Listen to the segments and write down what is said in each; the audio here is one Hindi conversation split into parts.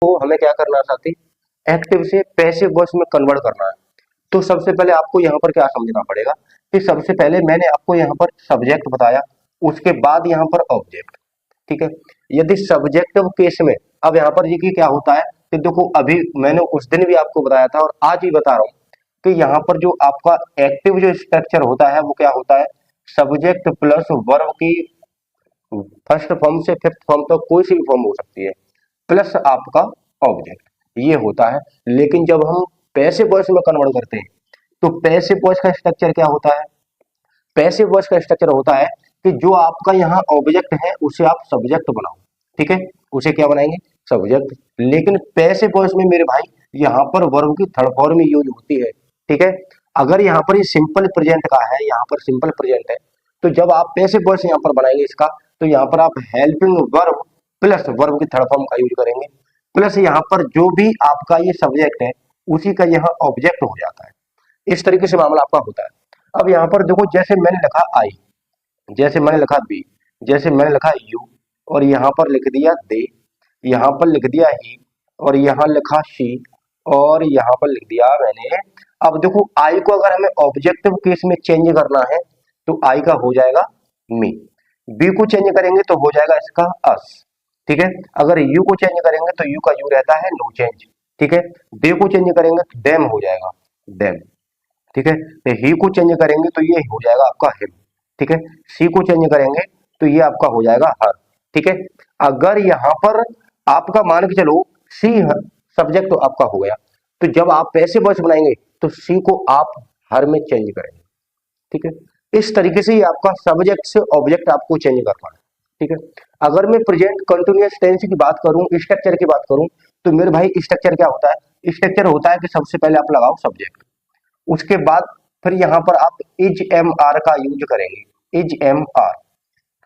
को हमें क्या करना है साथी, एक्टिव से पैसिव वॉइस में कन्वर्ट करना है। तो सबसे पहले आपको यहाँ पर क्या समझना पड़ेगा कि सबसे पहले मैंने आपको यहाँ पर सब्जेक्ट बताया, उसके बाद यहाँ पर ऑब्जेक्ट। ठीक है, यदि सब्जेक्टिव केस में अब यहाँ पर ये क्या होता है कि देखो, अभी मैंने उस दिन भी आपको बताया था और आज भी बता रहा हूँ कि यहाँ पर जो आपका एक्टिव जो स्ट्रक्चर होता है वो क्या होता है, सब्जेक्ट प्लस वर्ब की फर्स्ट फॉर्म से फिफ्थ फॉर्म तक कोई सी भी फॉर्म हो सकती है, प्लस आपका ऑब्जेक्ट, ये होता है। लेकिन जब हम पैसिव वॉइस में कन्वर्ट करते हैं तो पैसिव वॉइस का स्ट्रक्चर क्या होता है, पैसिव वॉइस का स्ट्रक्चर होता है कि जो आपका यहाँ ऑब्जेक्ट है उसे आप सब्जेक्ट बनाओ। ठीक है, उसे क्या बनाएंगे, सब्जेक्ट। लेकिन पैसिव वॉइस में मेरे भाई यहाँ पर वर्ब की थर्ड फॉर्म यूज होती है। ठीक है, अगर यहाँ पर ये सिंपल प्रेजेंट का है, यहाँ पर सिंपल प्रेजेंट है, तो जब आप पैसिव वॉइस यहाँ पर बनाएंगे इसका, तो यहाँ पर आप हेल्पिंग वर्ब प्लस वर्ब की थर्ड फॉर्म का यूज करेंगे, प्लस यहाँ पर जो भी आपका ये सब्जेक्ट है उसी का यहाँ ऑब्जेक्ट हो जाता है। इस तरीके से मामला आपका होता है। अब यहाँ पर देखो, जैसे मैंने लिखा आई, जैसे मैंने लिखा बी, जैसे मैंने लिखा यू, और यहाँ पर लिख दिया दे, यहाँ पर लिख दिया ही, और यहाँ लिखा शी, और यहाँ पर लिख दिया मैंने। अब देखो, आई को अगर हमें ऑब्जेक्टिव केस में चेंज करना है तो आई का हो जाएगा मी, बी को चेंज करेंगे तो हो जाएगा इसका अस। ठीक है, अगर यू को चेंज करेंगे तो यू का यू रहता है नो चेंज। ठीक है, दे को चेंज करेंगे तो डेम हो जाएगा डेम। ठीक है, तो ही को चेंज करेंगे तो ये हो जाएगा आपका हिम। ठीक है, सी को चेंज करेंगे तो ये आपका हो जाएगा हर। ठीक है, अगर यहाँ पर आपका मान के चलो सी सब्जेक्ट तो आपका हो गया, तो जब आप पैसिव वॉइस बनाएंगे तो सी को आप हर में चेंज करेंगे। ठीक है, इस तरीके से ये आपका सब्जेक्ट से ऑब्जेक्ट आपको चेंज करना है। ठीक है, अगर मैं प्रेजेंट कंटिन्यूअस टेंस की बात करूं, स्ट्रक्चर की बात करूं, तो मेरे भाई स्ट्रक्चर क्या होता है, स्ट्रक्चर होता है कि सबसे पहले आप लगाओ सब्जेक्ट, उसके बाद फिर यहाँ पर आप इज एम आर का यूज करेंगे, इज एम आर।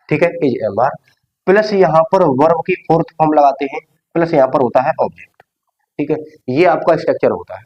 ठीक है, इज एम आर प्लस यहाँ पर वर्ब की फोर्थ फॉर्म लगाते हैं, प्लस यहाँ पर होता है ऑब्जेक्ट। ठीक है, ये आपका स्ट्रक्चर होता है।